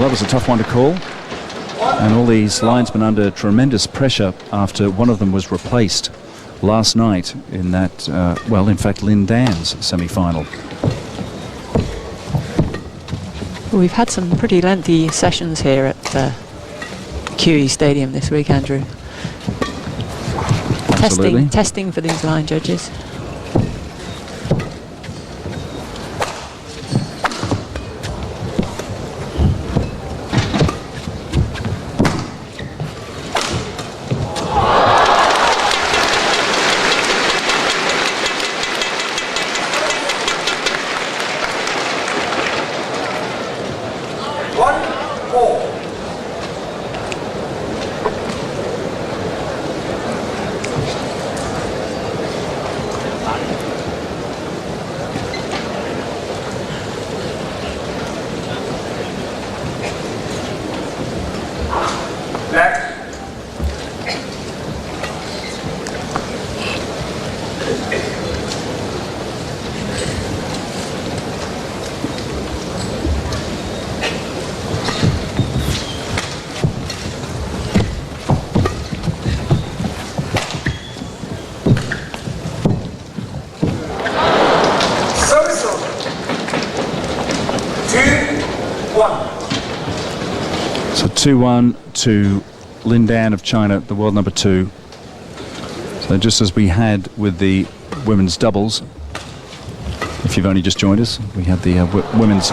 that was a tough one to call. And all these linesmen under tremendous pressure after one of them was replaced last night in that, well, in fact, Lin Dan's semi-final. Well, we've had some pretty lengthy sessions here at QE Stadium this week, Andrew. Testing for these line judges. So 2-1 to Lin Dan of China, the world number 2. So just as we had with the women's doubles, if you've only just joined us, we had the women's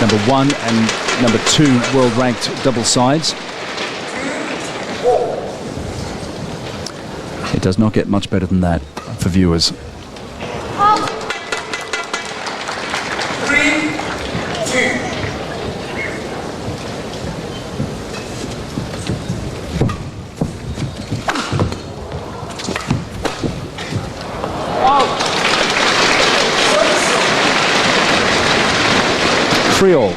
number 1 and number 2 world ranked double sides. It does not get much better than that for viewers. 3-2. All.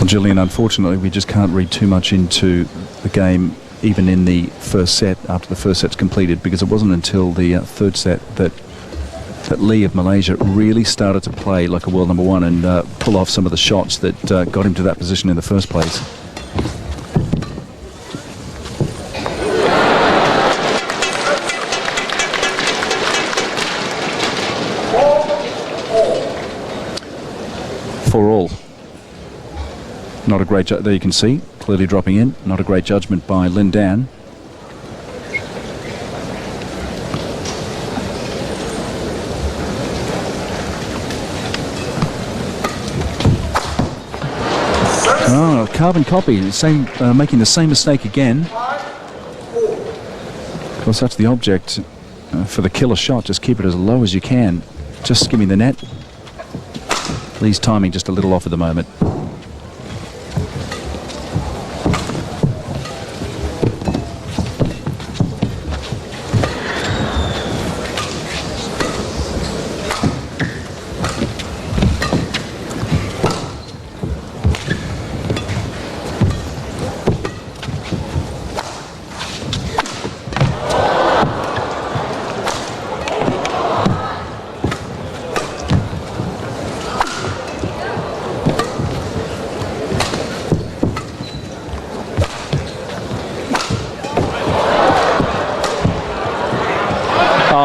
Gillian, unfortunately, we just can't read too much into the game, even in the first set, after the first set's completed, because it wasn't until the third set that Lee of Malaysia really started to play like a world number 1 and pull off some of the shots that got him to that position in the first place. For all. Not a great, there you can see, clearly dropping in. Not a great judgment by Lin Dan. Oh, carbon copy, making the same mistake again. Of course, that's the object for the killer shot. Just keep it as low as you can. Just skimming the net. Lee's timing just a little off at the moment.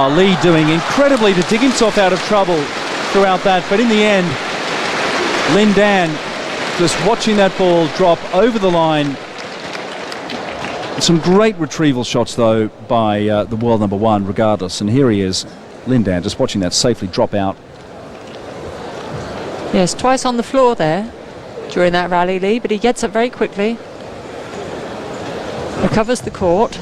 Lee doing incredibly to dig himself out of trouble throughout that, but in the end, Lin Dan just watching that ball drop over the line. Some great retrieval shots though by the world number 1 regardless, and here he is, Lin Dan, just watching that safely drop out. Yes, twice on the floor there during that rally, Lee, but he gets up very quickly, recovers the court.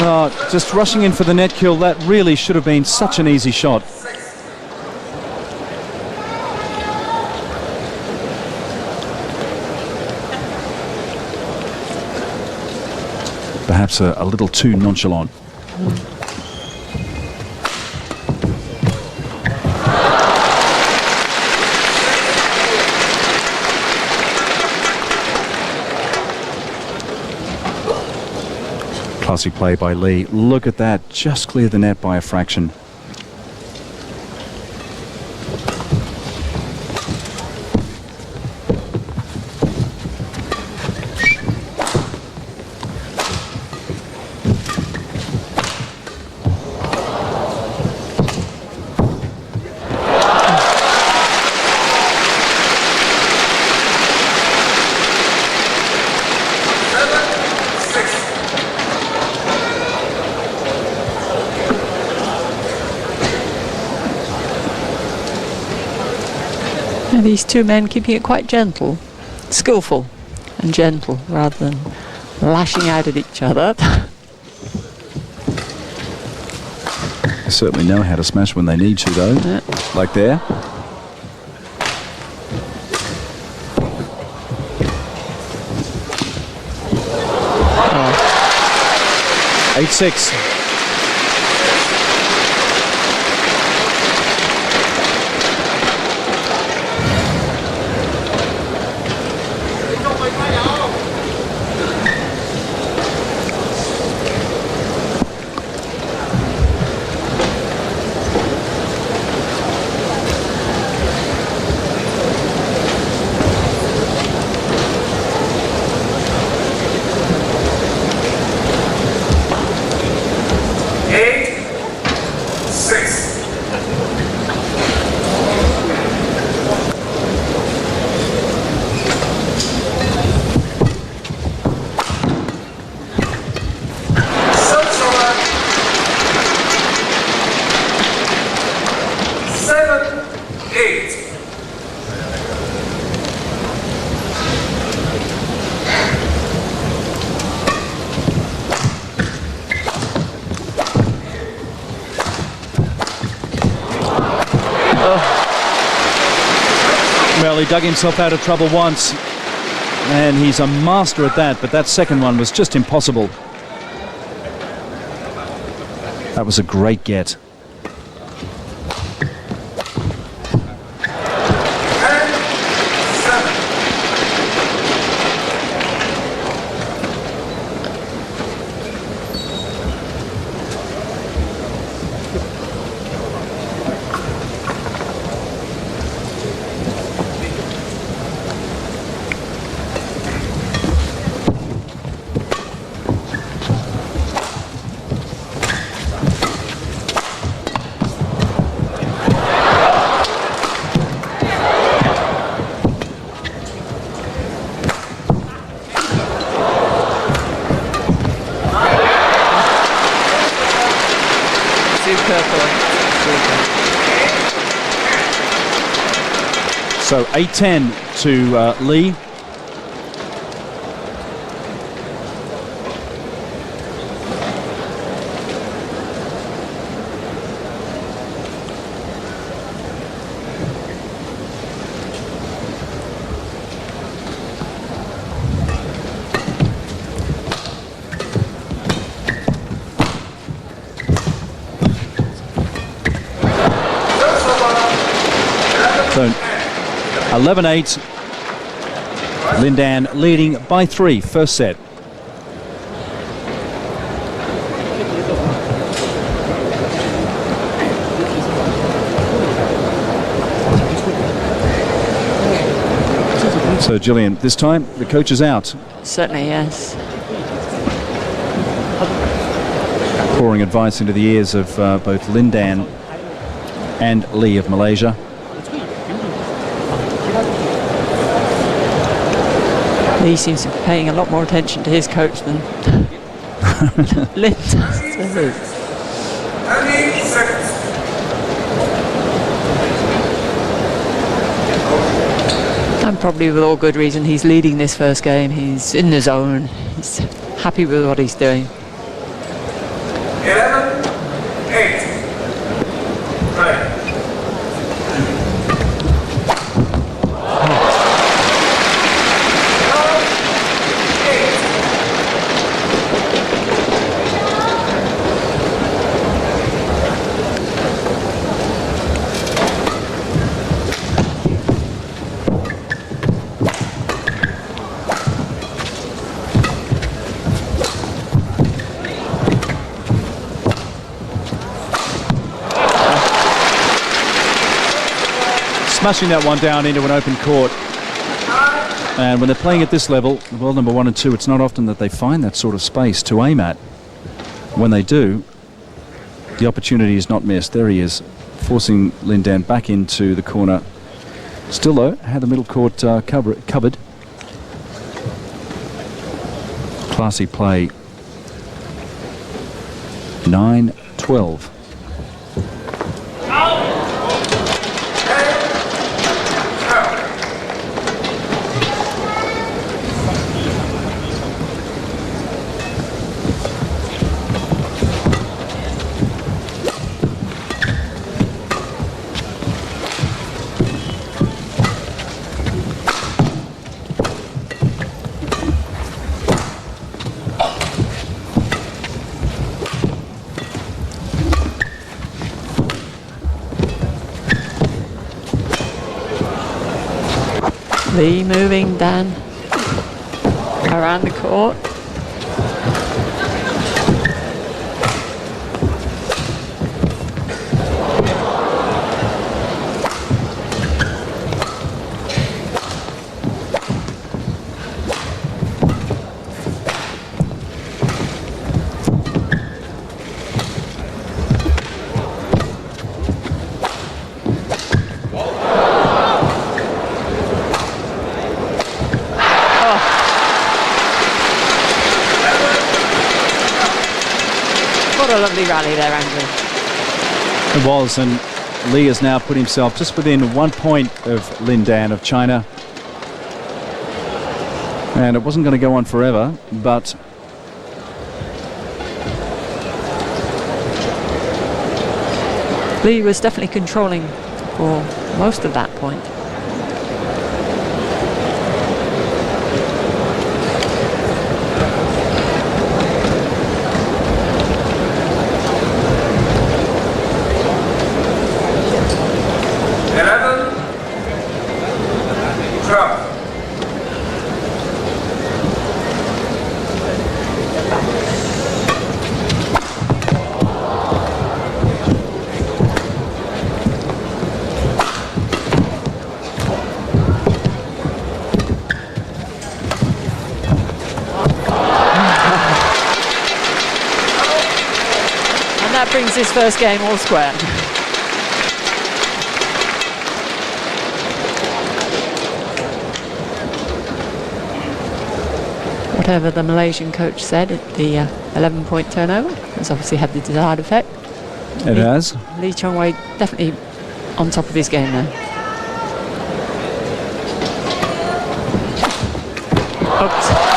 Oh, just rushing in for the net kill. That really should have been such an easy shot. Perhaps a little too nonchalant. Classy play by Lee. Look at that. Just clear the net by a fraction. These two men keeping it quite gentle, skillful and gentle, rather than lashing out at each other. They certainly know how to smash when they need to, though. Yeah. Like there. Oh. 8-6. Well, he dug himself out of trouble once, and he's a master at that, but that second one was just impossible. That was a great get. So 8-10 to Lee. So 11-8. Lindan leading by 3, first set. So Gillian, this time the coach is out. Certainly, yes. Pouring advice into the ears of both Lindan and Lee of Malaysia. Lee seems to be paying a lot more attention to his coach than Lin does to his. And probably with all good reason. He's leading this first game. He's in the zone. He's happy with what he's doing. smashing that one down into an open court. And when they're playing at this level, world number 1 and 2, it's not often that they find that sort of space to aim at. When they do, the opportunity is not missed. There he is, forcing Lin Dan back into the corner. Still, though, had the middle court covered. Classy play. 9-12. Lee moving Dan around the court. What a lovely rally there, Andrew. It was, and Lee has now put himself just within 1 point of Lin Dan of China. And it wasn't going to go on forever, but Lee was definitely controlling for most of that point. Brings his first game all square. Whatever the Malaysian coach said, the 11-point turnover has obviously had the desired effect. It has. Lee Chong Wei definitely on top of his game now. Oops.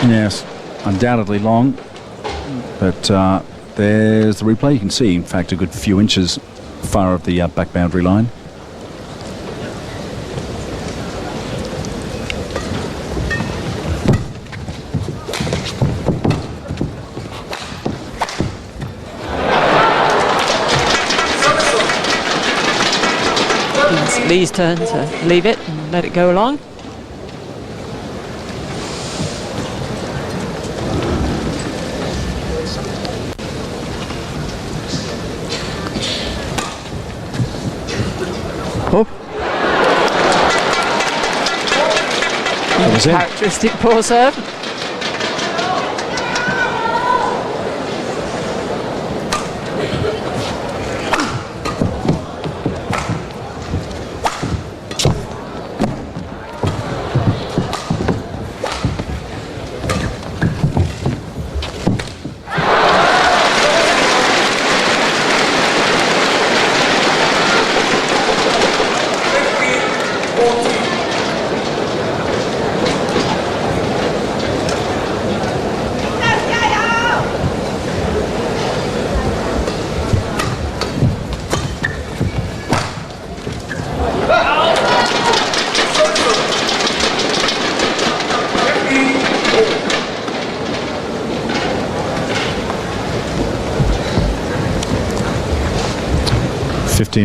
Yes, undoubtedly long, but there's the replay. You can see, in fact, a good few inches far of the back boundary line. It's Lee's turn to leave it and let it go along. Oh. That was it. Characteristic poor serve.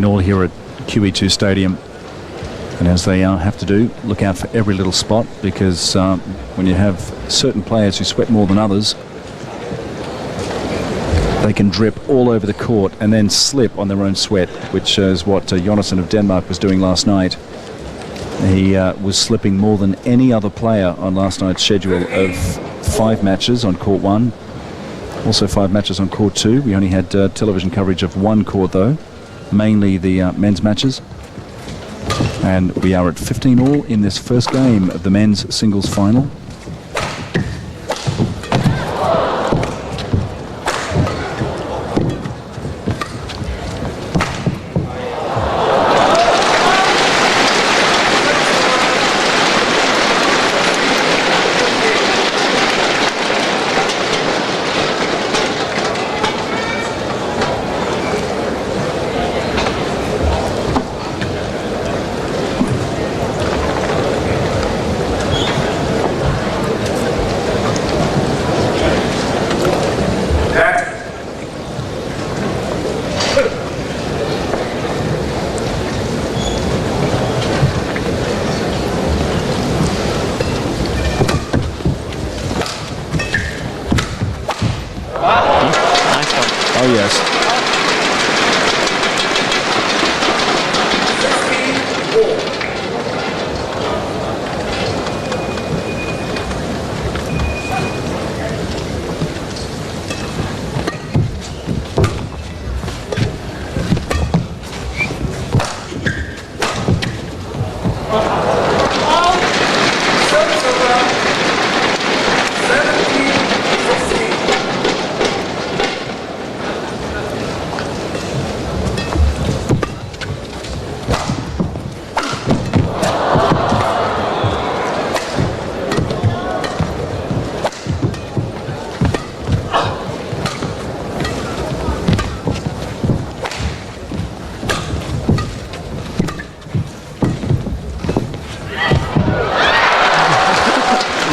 All here at QE2 Stadium, and as they have to do, look out for every little spot, because when you have certain players who sweat more than others, they can drip all over the court and then slip on their own sweat, which is what Jonathan of Denmark was doing last night. He was slipping more than any other player on last night's schedule of 5 matches on court 1, also 5 matches on court 2. We only had television coverage of 1 court though, mainly the men's matches. And we are at 15 all in this first game of the men's singles final.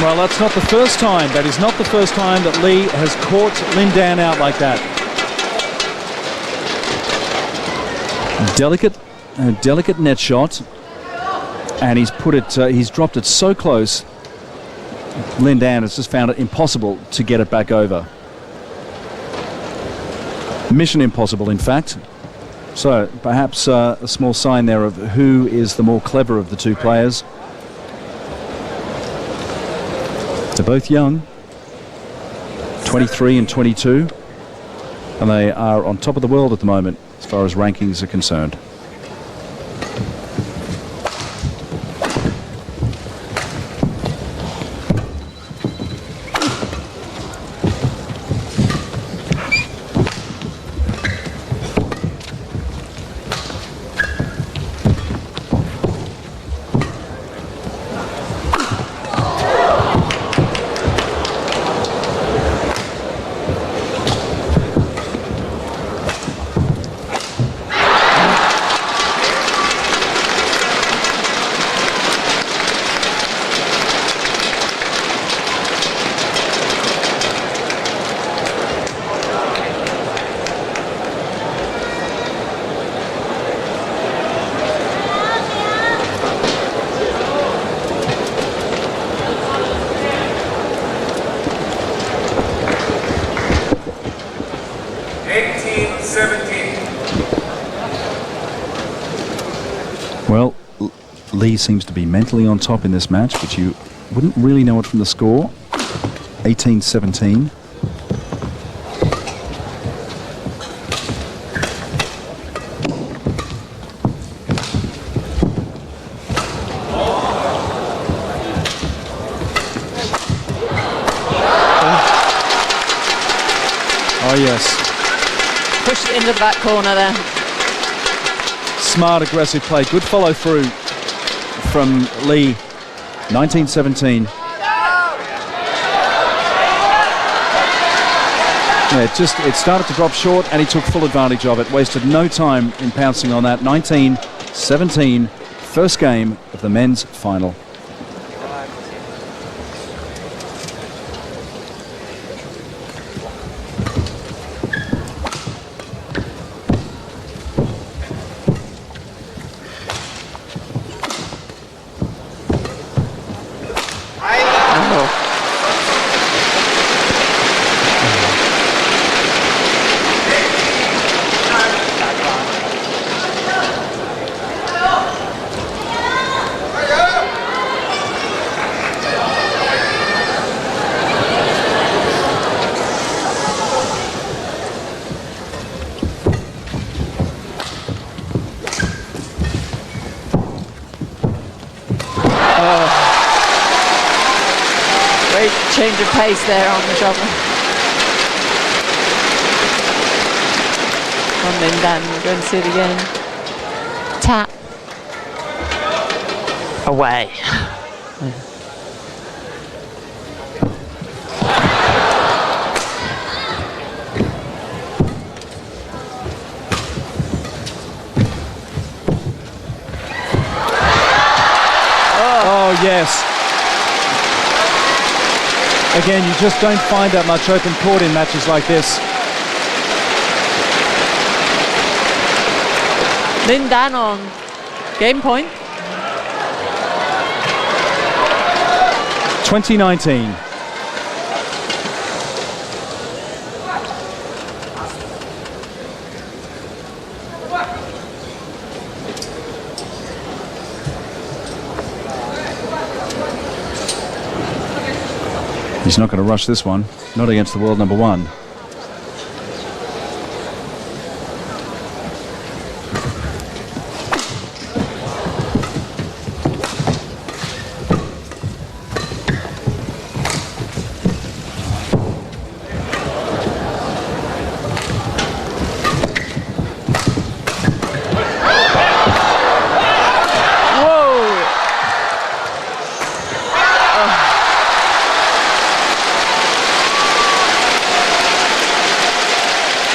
Well, that's not the first time. That is not the first time that Lee has caught Lin Dan out like that. Delicate net shot, and he's put it. He's dropped it so close. Lin Dan has just found it impossible to get it back over. Mission impossible, in fact. So perhaps a small sign there of who is the more clever of the two players. They're both young, 23 and 22, and they are on top of the world at the moment as far as rankings are concerned. Well, Lee seems to be mentally on top in this match, but you wouldn't really know it from the score. 18-17. Oh, yes. Pushed it into the back corner there. Smart, aggressive play. Good follow through from Lee. 19-17. Yeah, it started to drop short and he took full advantage of it. Wasted no time in pouncing on that. 19-17. first game of the men's final. Change of pace there on the shuttler. On Lindan, we're going to see it again. Tap. Away. Oh, yes. Again, you just don't find that much open court in matches like this. Lindan on game point. 2019. He's not going to rush this one, not against the world number one.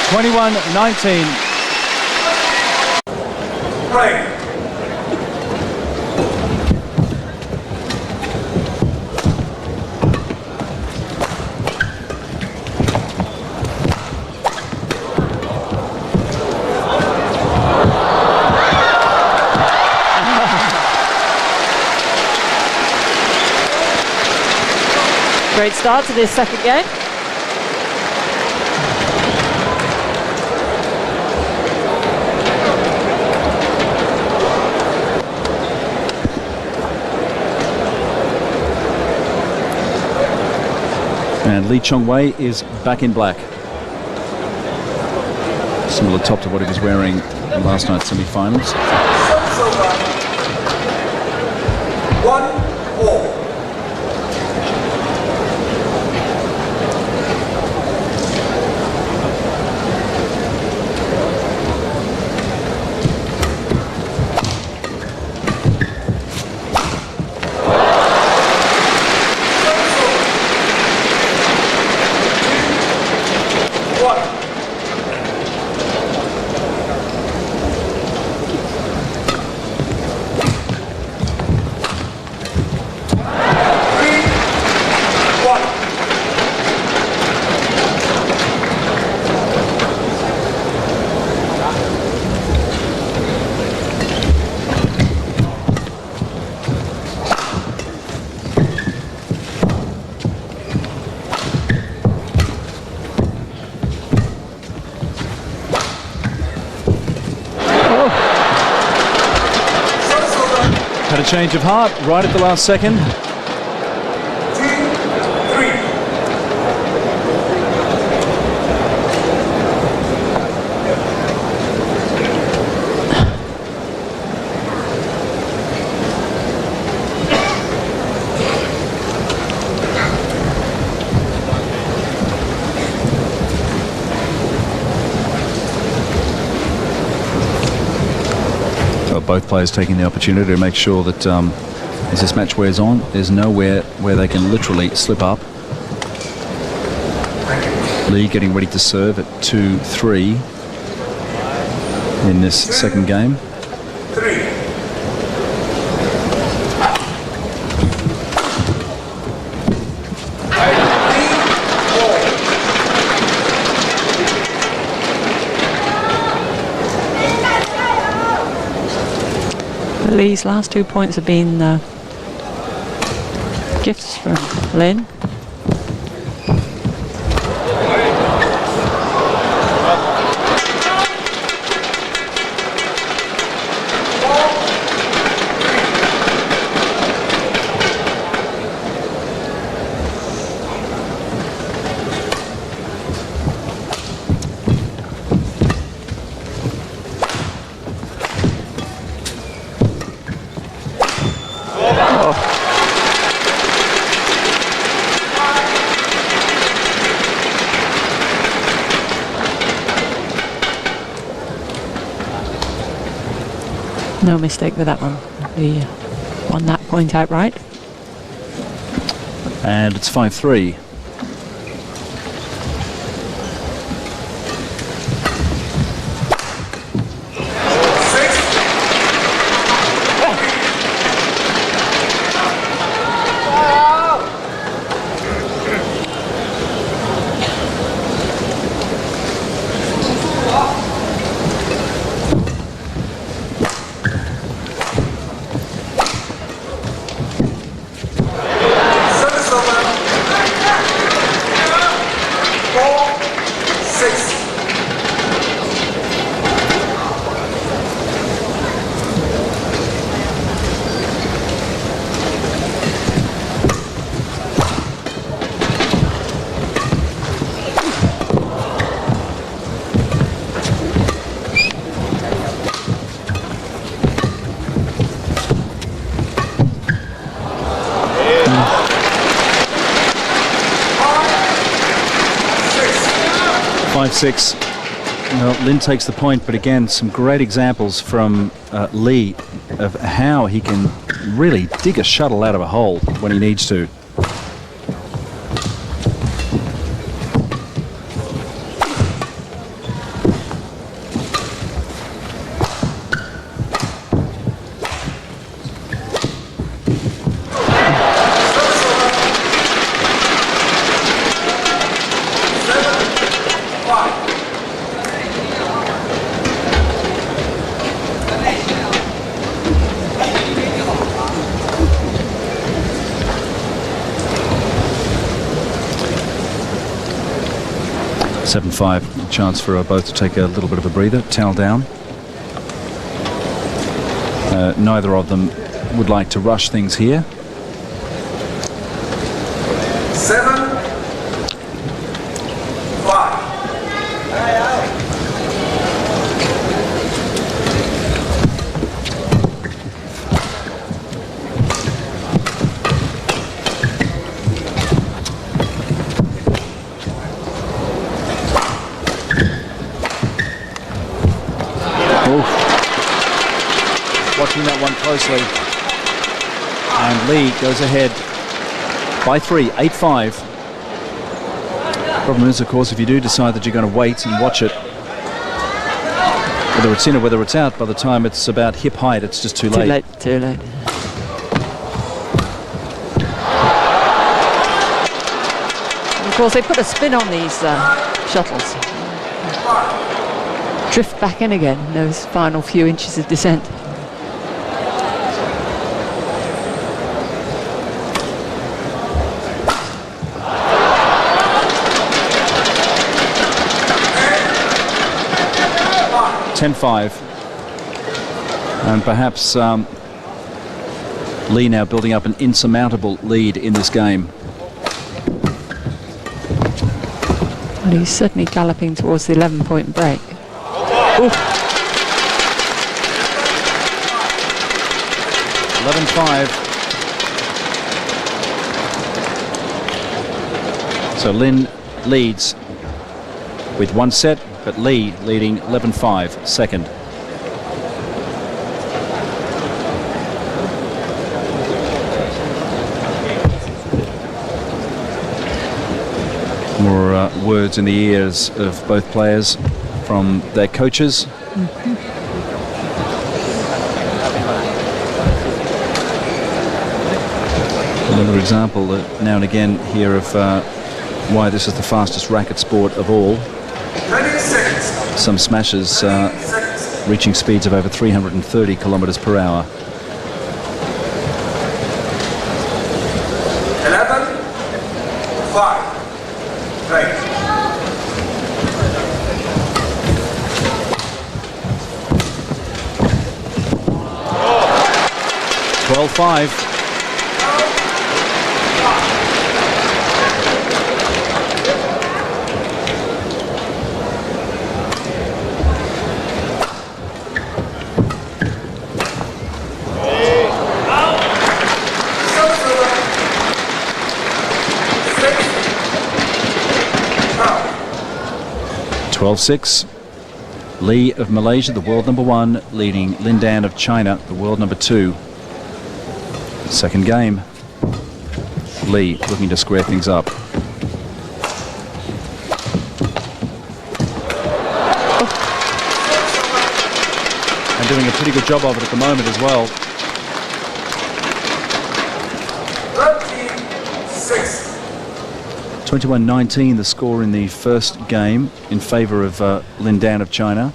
(21-19). Right. Great start to this second game. And Lee Chong Wei is back in black. Similar top to what he was wearing in last night's semi-finals. 1-all. Had a change of heart right at the last second. 2-3. Both players taking the opportunity to make sure that as this match wears on, there's nowhere where they can literally slip up. Lee getting ready to serve at 2-3 in this second game. 3. Lee's last 2 points have been gifts from Lin. No mistake with that one. He won that point outright. And it's 5-3. Six. Well, Lin takes the point, but again, some great examples from Lee of how he can really dig a shuttle out of a hole when he needs to. Chance for both to take a little bit of a breather, towel down. Neither of them would like to rush things here. 7-5. Watching that one closely. And Lee goes ahead by 3, 8-5. Problem is, of course, if you do decide that you're going to wait and watch it, whether it's in or whether it's out, by the time it's about hip height, it's just too late. Too late. Of course, they put a spin on these shuttles. Drift back in again, those final few inches of descent. And perhaps Lee now building up an insurmountable lead in this game. Well, he's certainly galloping towards the 11-point break. Oof. 11-5. So Lin leads with one set, but Lee leading 11-5 second. More words in the ears of both players from their coaches. Another example now and again here of why this is the fastest racket sport of all. Some smashes reaching speeds of over 330 kilometres per hour. Right. 12-5. Six. Lee of Malaysia, the world number 1, leading Lin Dan of China, the world number 2. Second game. Lee looking to square things up. And doing a pretty good job of it at the moment as well. 13-6. 21-19 the score in the first game in favour of Lin Dan of China.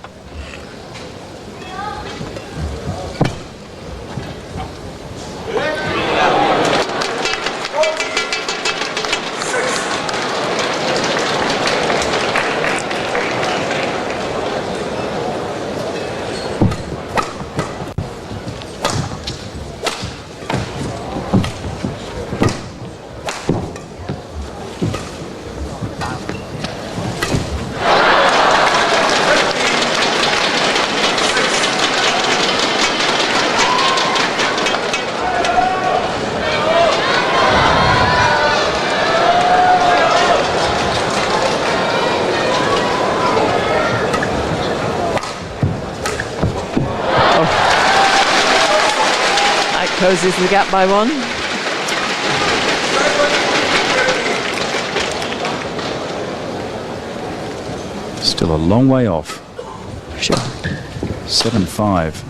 Closes the gap by 1. Still a long way off. Sure. 7-5.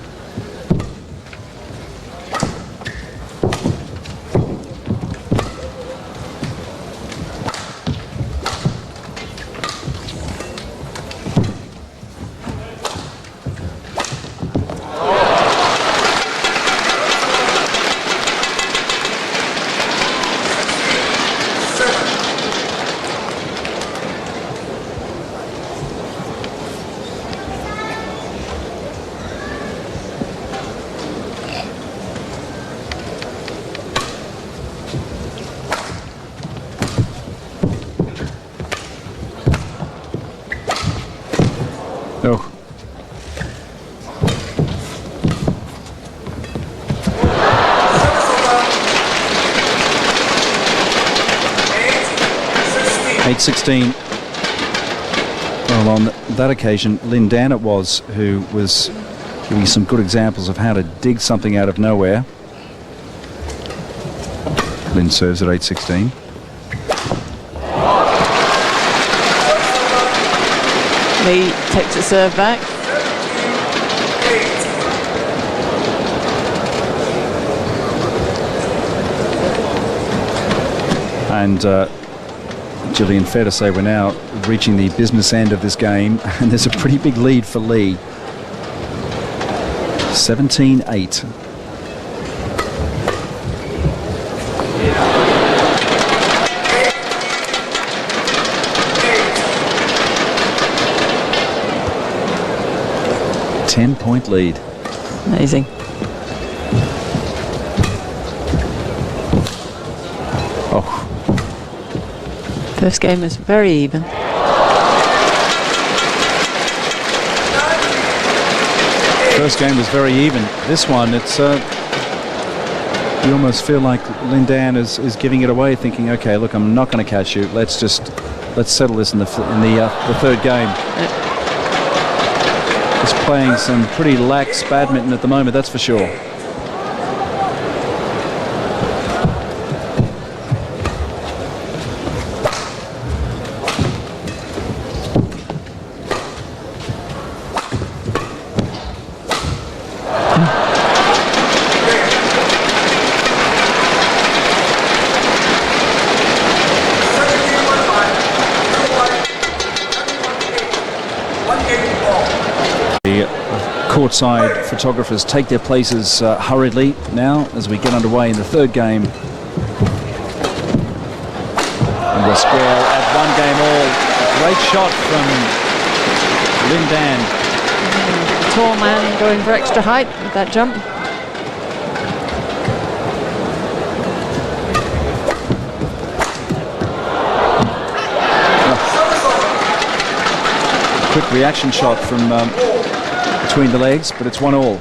Oh. Eight 16. Well, on that occasion, Lin Dan it was who was giving some good examples of how to dig something out of nowhere. Lin serves at 8-16. Lee takes a serve back. And Gillian, fair to say we're now reaching the business end of this game, and there's a pretty big lead for Lee. 17-8. Ten-point lead. Amazing. Oh. First game was very even. First game was very even. This one, it's you almost feel like Lin Dan is giving it away, thinking, okay, look, I'm not going to catch you. Let's settle this in the third game. He's playing some pretty lax badminton at the moment, that's for sure. Courtside photographers take their places hurriedly now as we get underway in the third game. And we're square at 1 game all. Great shot from Lin Dan. Tall man going for extra height with that jump. Quick reaction shot from between the legs, but it's 1-1.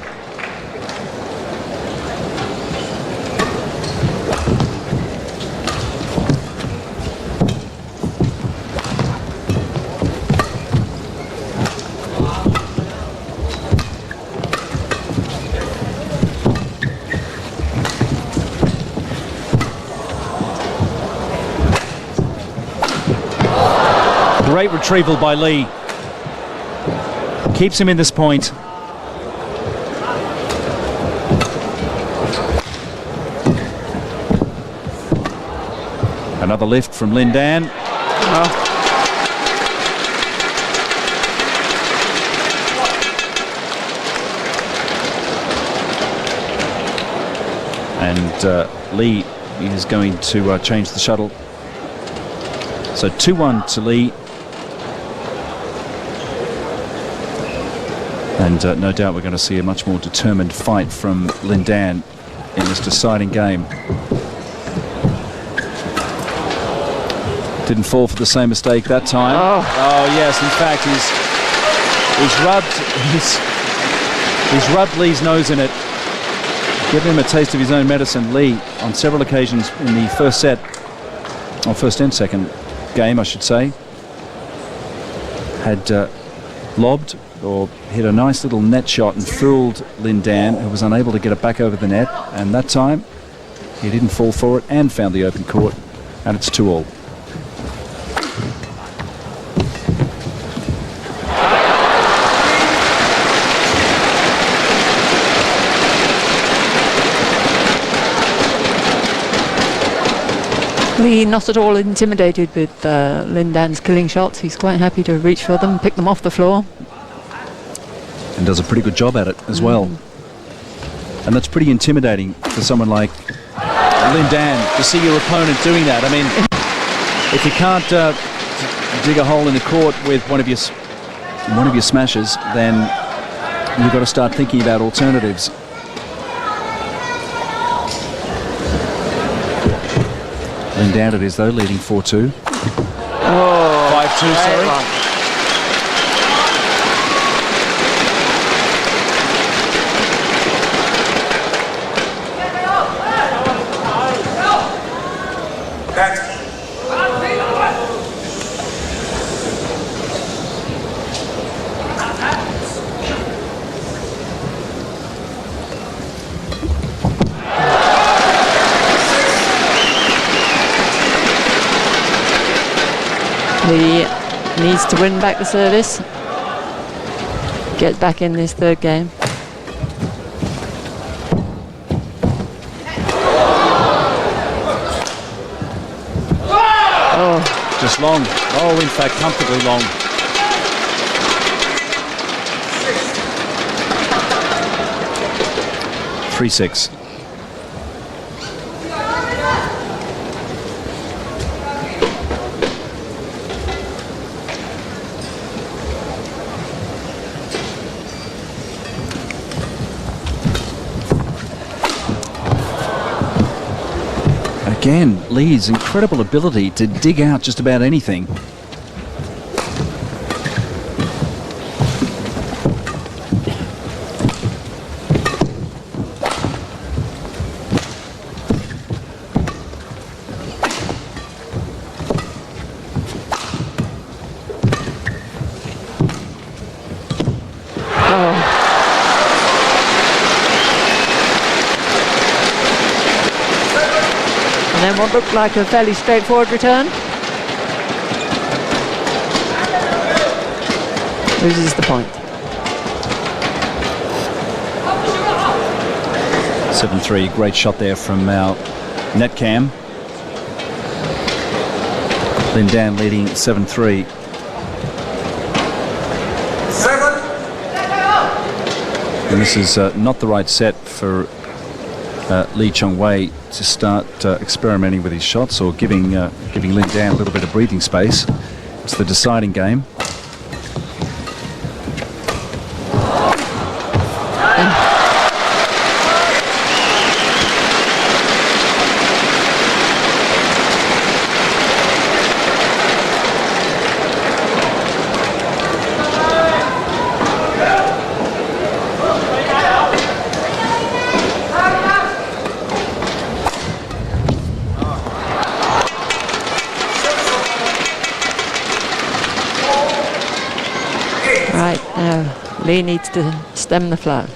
Great retrieval by Lee. Keeps him in this point. Another lift from Lin Dan. And Lee is going to change the shuttle. So 2-1 to Lee. And no doubt we're going to see a much more determined fight from Lin Dan in this deciding game. Didn't fall for the same mistake that time. Oh yes, in fact he's rubbed Lee's nose in it. Giving him a taste of his own medicine. Lee, on several occasions in the first set, or first and second game I should say, had lobbed or hit a nice little net shot and fooled Lin Dan, who was unable to get it back over the net, and that time he didn't fall for it and found the open court, and it's 2-2. Lee not at all intimidated with Lin Dan's killing shots. He's quite happy to reach for them, pick them off the floor. And does a pretty good job at it as well. And that's pretty intimidating for someone like Lin Dan to see your opponent doing that. I mean, if you can't dig a hole in the court with one of your smashes, then you've got to start thinking about alternatives. Lin Dan it is though, leading 4-2. 5-2, sorry. He needs to win back the service, get back in this third game. Oh, just long. Oh, in fact, comfortably long. Three 6. Again, Lee's incredible ability to dig out just about anything. And what looked like a fairly straightforward return. Loses the point. 7-3, great shot there from our net cam. Lin Dan leading 7-3. 7. And this is not the right set for Lee Chong Wei to start experimenting with his shots, or giving Lin Dan a little bit of breathing space. It's the deciding game. Right, now Lee needs to stem the flow.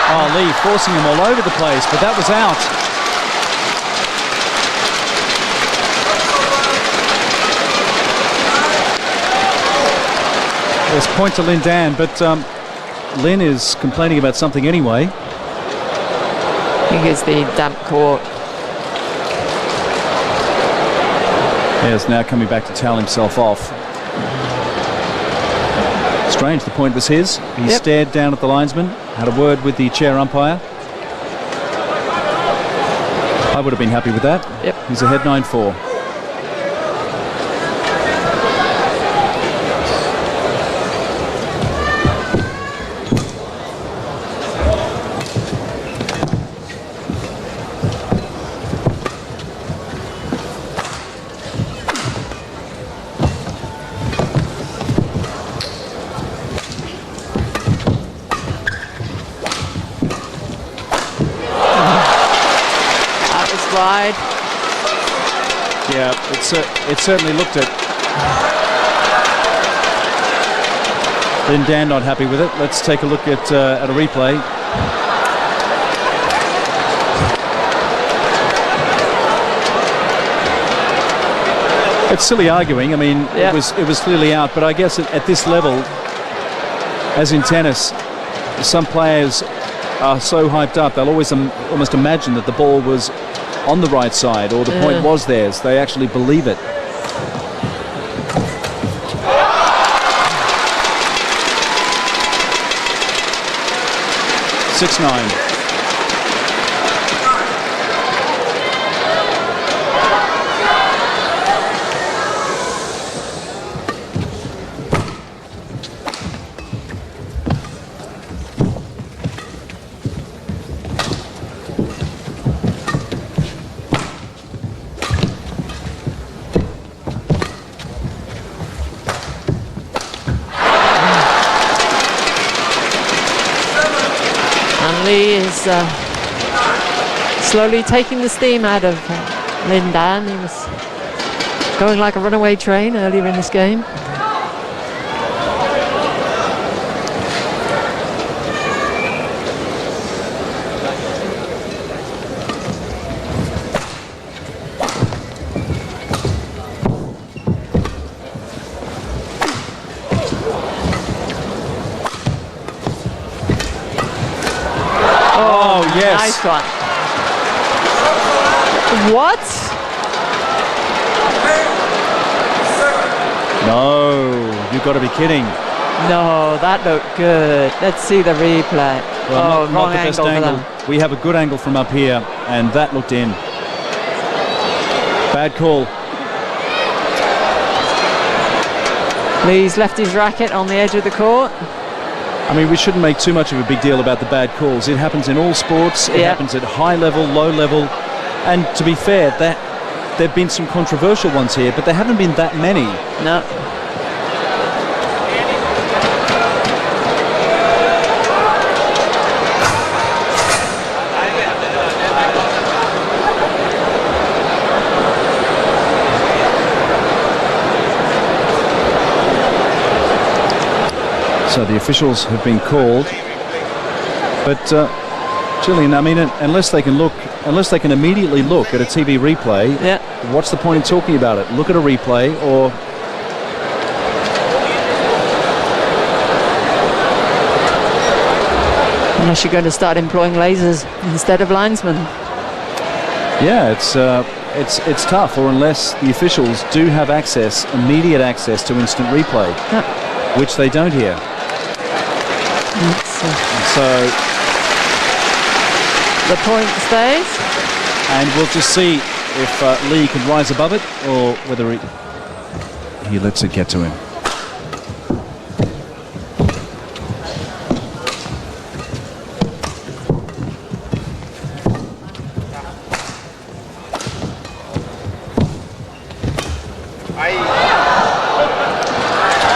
Oh, Lee forcing him all over the place, but that was out. There's point to Lin Dan, but Lin is complaining about something anyway. I think it's the damp court. Yes, now coming back to towel himself off. Strange, the point was his. He stared down at the linesman, had a word with the chair umpire. I would have been happy with that. Yep. He's ahead 9-4. Wide. Yeah, it certainly looked it. Lin Dan not happy with it. Let's take a look at a replay. It's silly arguing. I mean, it was clearly out, but I guess at this level, as in tennis, some players are so hyped up they'll always almost imagine that the ball was on the right side, or the point was theirs. They actually believe it. (6-9). Lee is slowly taking the steam out of Lin Dan. He was going like a runaway train earlier in this game. Nice one. What? No, you've got to be kidding. No, that looked good. Let's see the replay. Well, wrong not the best angle. We have a good angle from up here, and that looked in. Bad call. Lee's left his racket on the edge of the court. I mean, we shouldn't make too much of a big deal about the bad calls. It happens in all sports. It happens at high level, low level. And to be fair, there have been some controversial ones here, but there haven't been that many. No. So the officials have been called, but Gillian, I mean, unless they can immediately look at a TV replay, what's the point in talking about it? Look at a replay, or Unless you're going to start employing lasers instead of linesmen. Yeah, it's tough, or unless the officials do have immediate access to instant replay, which they don't here. So the point stays. And we'll just see if Lee can rise above it, or whether He lets it get to him.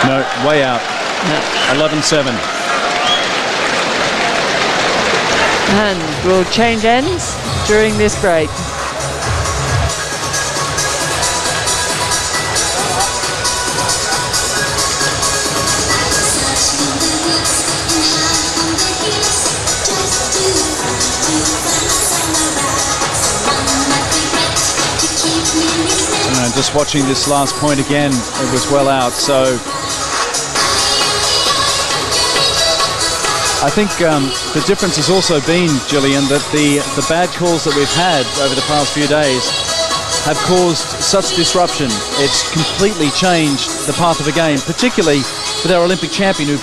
No, way out. No. 11-7. And we'll change ends during this break. Just watching this last point again, it was well out. So I think the difference has also been, Gillian, that the bad calls that we've had over the past few days have caused such disruption. It's completely changed the path of the game, particularly with our Olympic champion who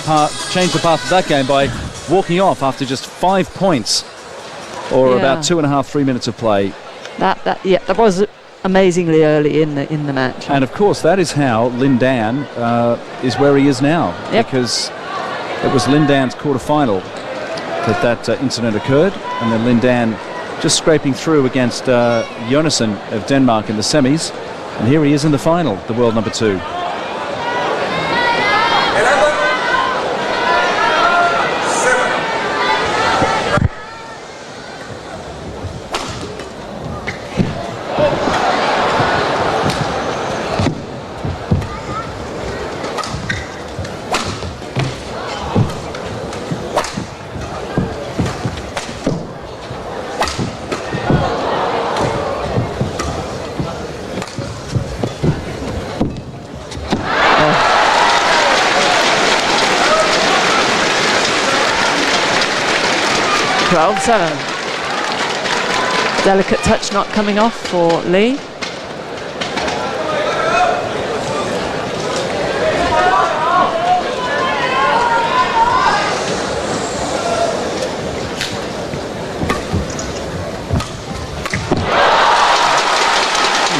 changed the path of that game by walking off after just 5 points, or about 2.5-3 minutes of play. That was amazingly early in the match. And of course that is how Lin Dan is where he is now, because it was Lin Dan's quarterfinal that incident occurred, and then Lin Dan just scraping through against Jonassen of Denmark in the semis, and here he is in the final, the world number 2. 12-7. Delicate touch not coming off for Lee.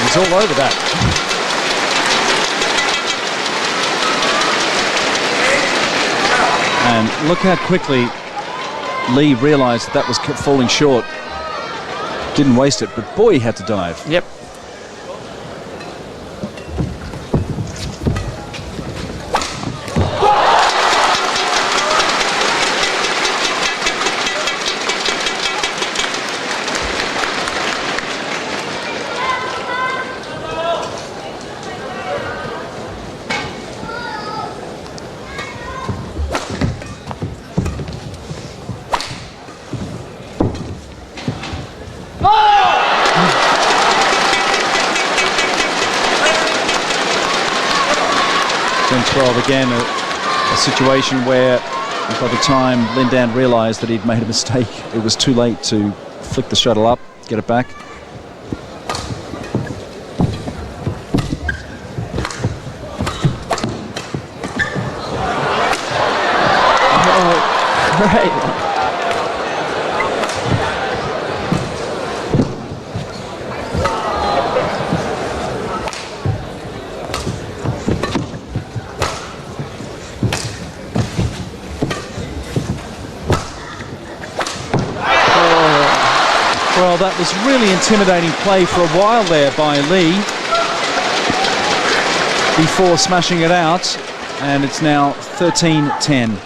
He's all over that. And look how quickly Lee realised that was kept falling short. Didn't waste it, but boy, he had to dive. Yep. Again, a situation where by the time Lin Dan realised that he'd made a mistake, it was too late to flick the shuttle up, get it back. Oh, great. Well, that was really intimidating play for a while there by Lee before smashing it out, and it's now 13-10.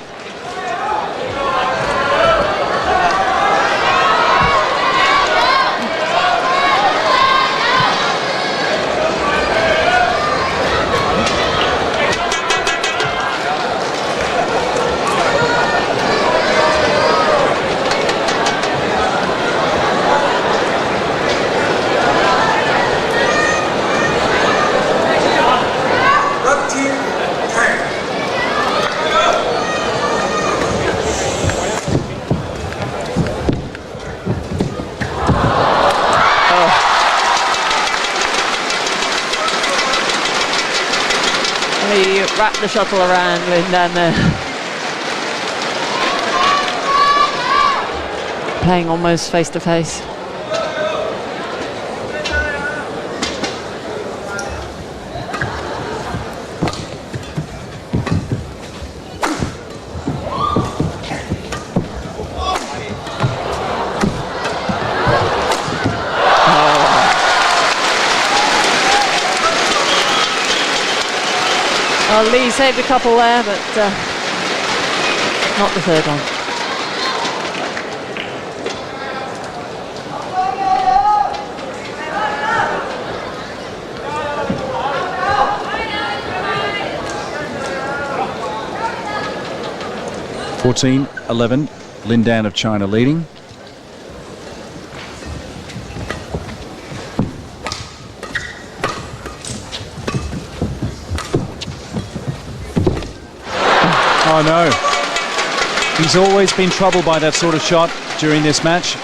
wrap the shuttle around Lindan there. Playing almost face to face. Well, Lee saved a couple there, but not the third one. (14-11), Lindan of China leading. Oh no, he's always been troubled by that sort of shot during this match.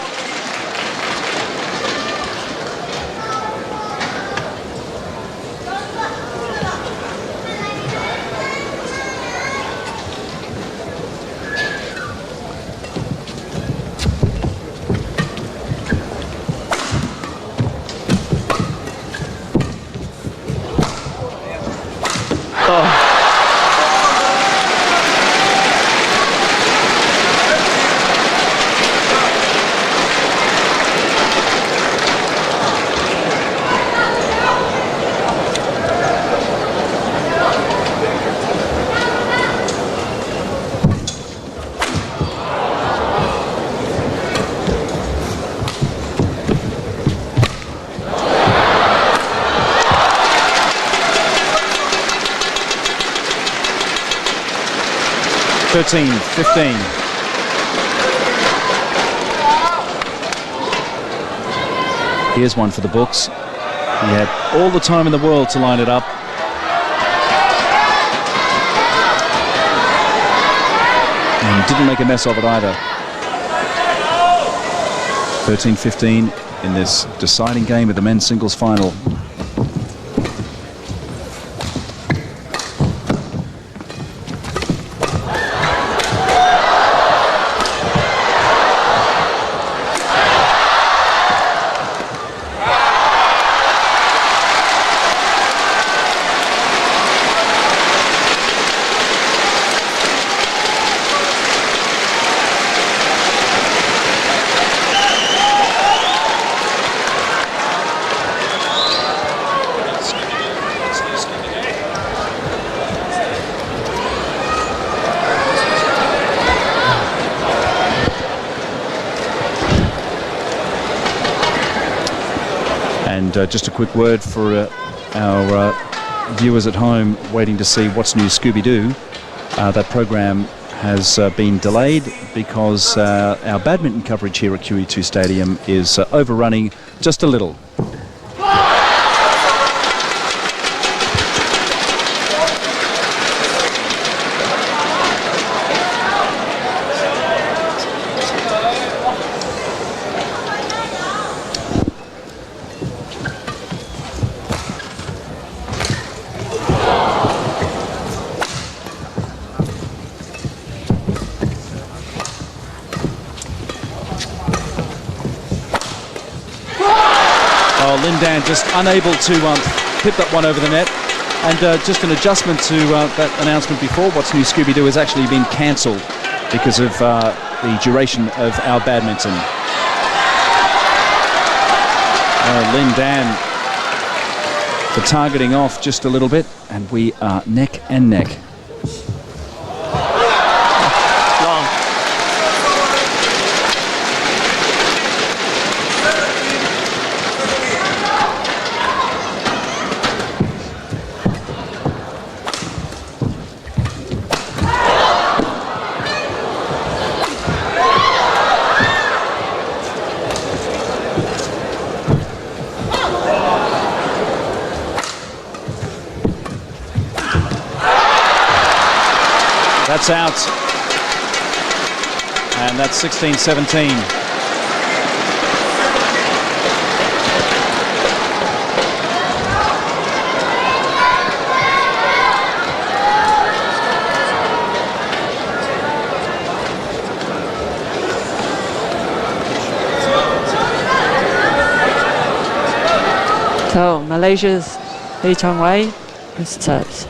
(13-15). Here's one for the books. He had all the time in the world to line it up. And didn't make a mess of it either. 13-15 in this deciding game of the men's singles final. And just a quick word for our viewers at home waiting to see What's New Scooby-Doo. That program has been delayed because our badminton coverage here at QE2 Stadium is overrunning just a little. Lindan just unable to hit that one over the net. And just an adjustment to that announcement before, What's New Scooby-Doo has actually been cancelled because of the duration of our badminton. Lindan for targeting off just a little bit, and we are neck and neck. That's out, and that's 16-17. Malaysia's Lee Chong Wei serves.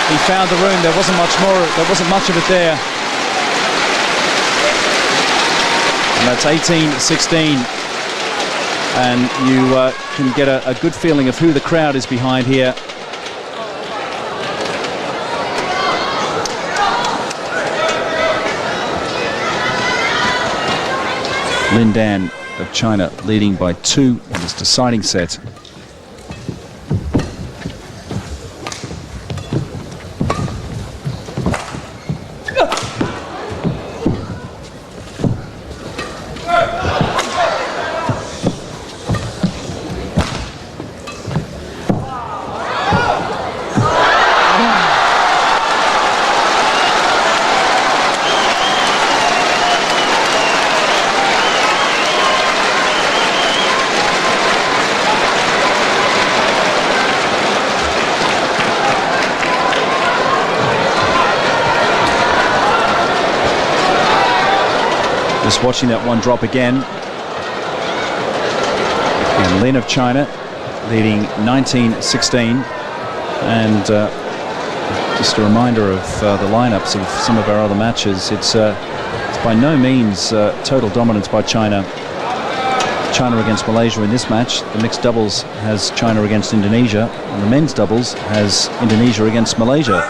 He found the room. There wasn't much of it there. And that's 18-16. And you can get a good feeling of who the crowd is behind here. Lin Dan of China leading by 2 in this deciding set. Just watching that one drop again. And Lin of China leading 19-16. And just a reminder of the lineups of some of our other matches. It's by no means total dominance by China. China against Malaysia in this match. The mixed doubles has China against Indonesia, and the men's doubles has Indonesia against Malaysia.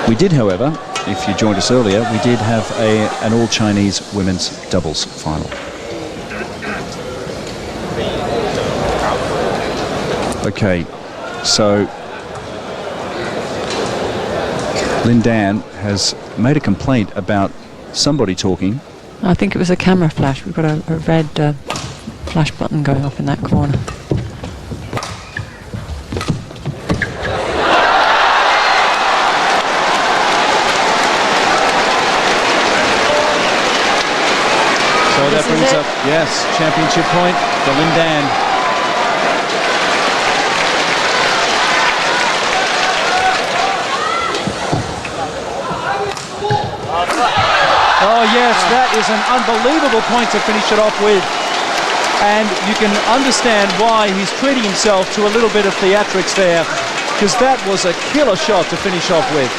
We did, however, if you joined us earlier, we did have an all-Chinese women's doubles final. Okay, so Lin Dan has made a complaint about somebody talking. I think it was a camera flash. We've got a red flash button going off in that corner. So that brings up, yes, championship point for Lin Dan. Oh yes, that is an unbelievable point to finish it off with. And you can understand why he's treating himself to a little bit of theatrics there, because that was a killer shot to finish off with.